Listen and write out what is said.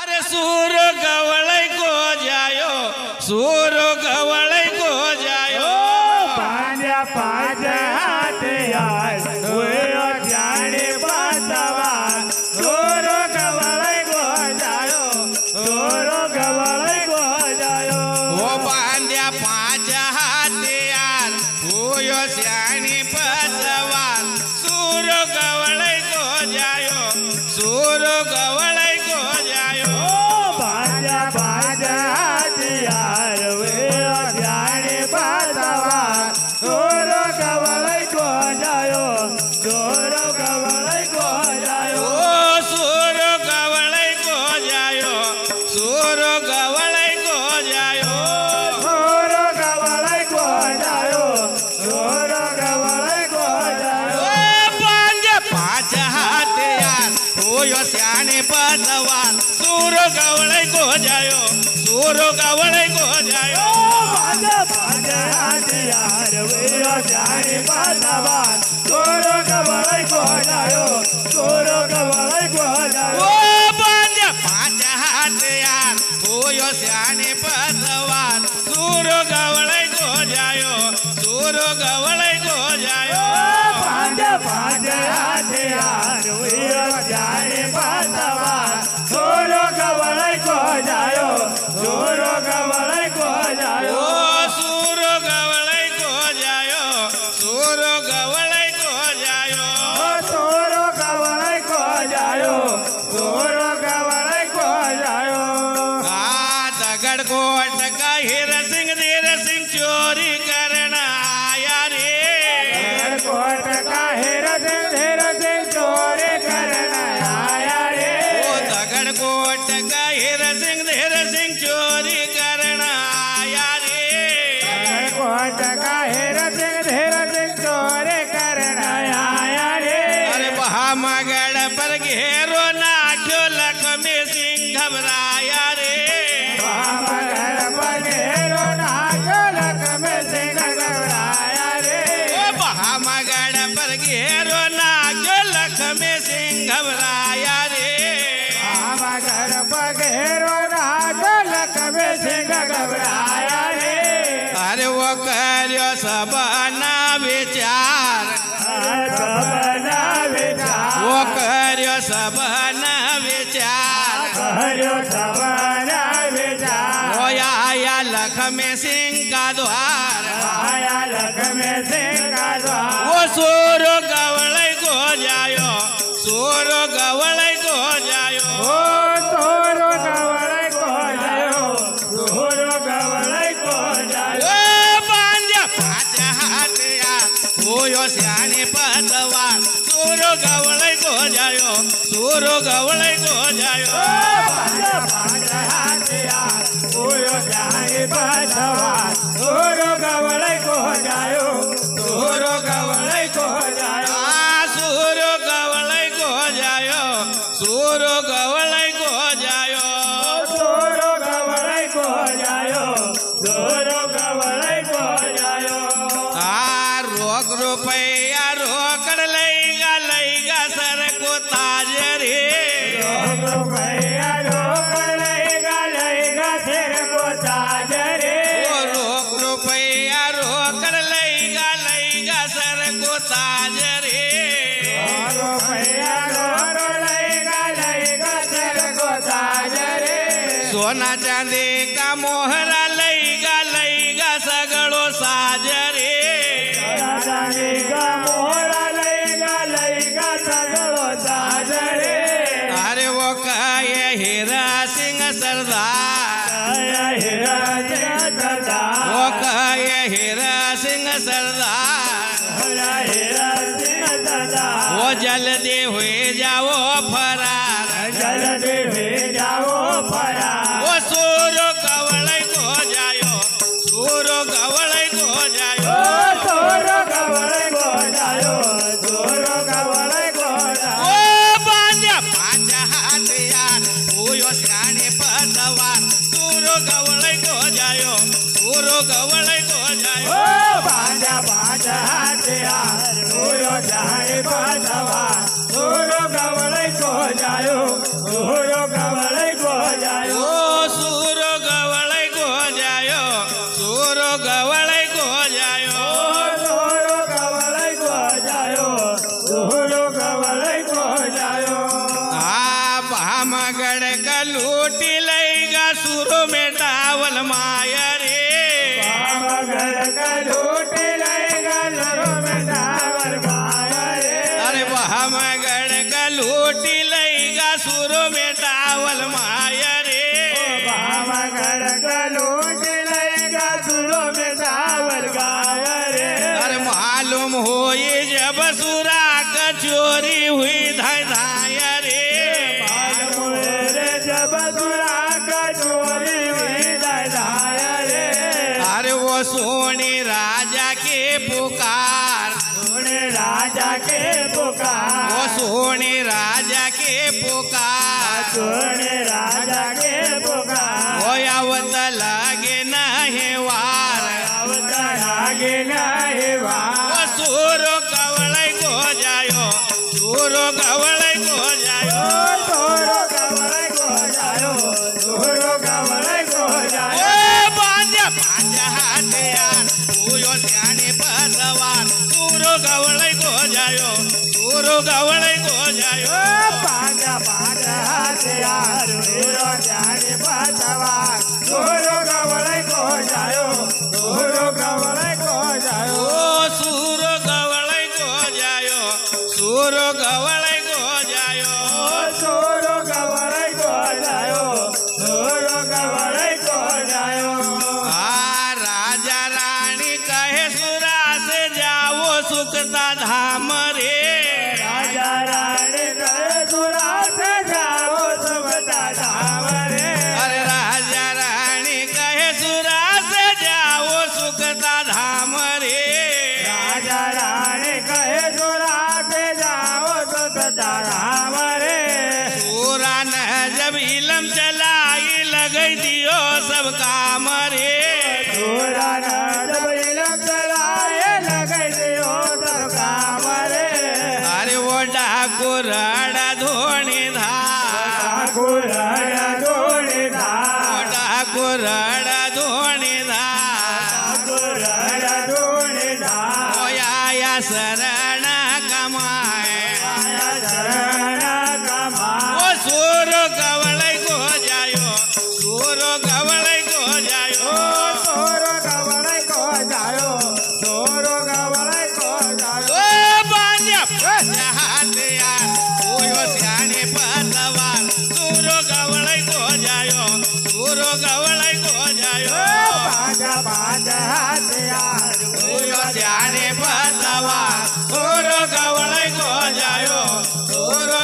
अरे सूर गवळै को जायो सूर गवळै को जायो पांजा पांच हाथ यार हुए जाने बसवा सूर गवळै को जायो सूर गवळै को जायो ओ बांध्या पाच हात यार होयो श्याणी बसवा सूर गवळै को जायो सूर गवळै को जायो पांजा पांच हाथ यार हुए जाने बसवा सूर गवळै को जायो सूर गवळै को जायो ओ सूर गवळै को जायो सूर गवळै को जायो सूर गवळै को जायो सूर गवळै को जायो ओ पांज पाच हात यार होयो श्याणे बसवा सूर गवळै को जायो सूर गवळै को जायो पांजा पांच हाथ यार हुए जाने बसवा सूर गवळै को जायो सूर गवळै को जायो ओ पांज पाच हात यार होयो श्याणे बसवा सूर गवळै को जायो सूर गवळै को जायो पांजा पांच हाथ यार हुए जाने बसवा सूर गवळै को जायो सूर गवळै को जायो ओ सूर गवळै को जायो सूर गवळै को जायो सूर गवळै को जायो सूर गवळै को जायो आ दगड़ कोट का हीर सिंह धीर सिंह चोरी करना आया रे कोट का हेर सिंह चोरी करना आया रे ओ दगड़ कोट का हीर सिंह धीर सिंह चोरी करना आया रे कोट का हेर सिंह चोरी करना आया रे अरे बहा मगड़ पर घेरो नाख्यो लक्ष्मी सिंह घबराया रे बामगर बघेरो नागलक में सिंह घबराया रे ओ बहा मगड़ पर घेरो नाख्यो लक्ष्मी सिंह घबराया रे बामगर बघेरो नागलक में सिंह घबराया रे अरे वो कर्यो सबना विचार सबना विचार वो कर्यो सबना विचार हरियो सबना विचार ओ आया लक्ष्मी सिंह का द्वार आया लक्ष्मी सिंह का द्वार वो सूर गवळै को जायो सूर गवळै को जायो ओ तोरो गवळै को जायो तोरो गवळै को जायो ओ पांज पाच हात यार होयो श्याणे बसवा सूर गवळै को जायो सूर गवळै को जायो पांच पांच हाथ यार ओयो जाए बसवा तोरो गवळै को जायो तोरो गवळै को जायो आ सूर गवळै को जायो सूर गवळै को जायो तोरो गवळै को जायो तोरो गवळै को जायो आ रोग रुपया रोकड लैगा सर को ताज रे रुपया रोकड़ लैगा सिर को ताज रे ओ रोग रुपया रोकड लैगा सर को ताज रे रुपया रोरो लैगा सिर को ताज रे सोना चांदी का मोहरा लैगा सगळो साज रे राजाने का मोहरा लैगा सगळो ताज रे अरे वो काय हीरा सिंह सरदार हिरा दादा वो काय हीरा सिंह सरदार हिरा सिंह दादा वो जल्दी हुए जाओ फरार जल्दी भेजाओ फरा वो सूर गवळै को जायो सूर गवळै को जायो तोरो गवळै को जायो तोरो गवळै को जायो ओ बांध्या पाच हात यार होयो श्याणे बसवा सूर गवळै को जायो सूर गवळै को जायो पांजा पांच हाथ यार ओयो जाए बसवा तोरो गवळै को जायो तोरो गवळै को गढ़ का लूटी लईगा सुरो में डावल माया रे पावागढ़ का लूटी लईगा सुरो में डावल माया रे अरे भामगढ़ का लूटी लईगा सुरो में डावल माया रे पावागढ़ का लूटी लईगा सुरो में डावल गाया रे अरे मालूम हो ये जब सुरा का चोरी हुई धाय धाय रे जब सुरा का चोरी हुई धाय धाय रे अरे वो सोनी राजा के पुकार सोने राजा के पुकार वो सोनी राजा के पुकार सोने राजा के पुकार वो आवत लगे नहीं वार अवतार आगे नहीं वार वो सूरो कवड़ै को जायो सूरो कवड़ै को जायो तोरो कवड़ै को जायो तोरो कवड़ै को जायो ओ बांजा बांजा हाथ यार पूयो सियाने पसवान सूरो कवड़ै को जायो सूरो कवड़ै को जायो पाजा पाजा हथियार वीरो जाने पासवा तोरो कवड़ै को जायो तोरो कवड़ै को जायो ओ सूरो कवड़ै को जायो सूरो कवड़ै को जायो तोरो कवड़ै को जायो तोरो कवड़ै को जायो आ राजा रानी कहे सुरा से जाओ सुखता धाम रे राजा रानी कहे सुरा से जाओ सुखता धाम रे अरे राजा रानी कहे सुरा से जाओ सुखता धाम रे राजा रानी कहे सुरा से जाओ सुखता धाम रे सूरा न जब इलम चलाई लगई दियो सब काम रे सूरा न जब इलम चलाए लगे दियो सब काम रे अरे वो डाकू राड़ा धोनी धार ठाकुर डोले धा वो डाकू राड़ा धोनी धार ठाकुर डोले धा ओ आया शरण कमाए आया शरण कमा ओ सूरो कवड़ै को जायो सूरो कवड़ै को जायो तोरो कवड़ै को जायो तोरो कवड़ै को जायो ओ बांजा बांजा हाथ यार पूयो सियाने पसवान सूरो कवड़ै को जायो सूरो कवड़ै को जायो पाजा पाजा हथियार पूयो सियाने पसवान सूरो कवड़ै को जायो सूरो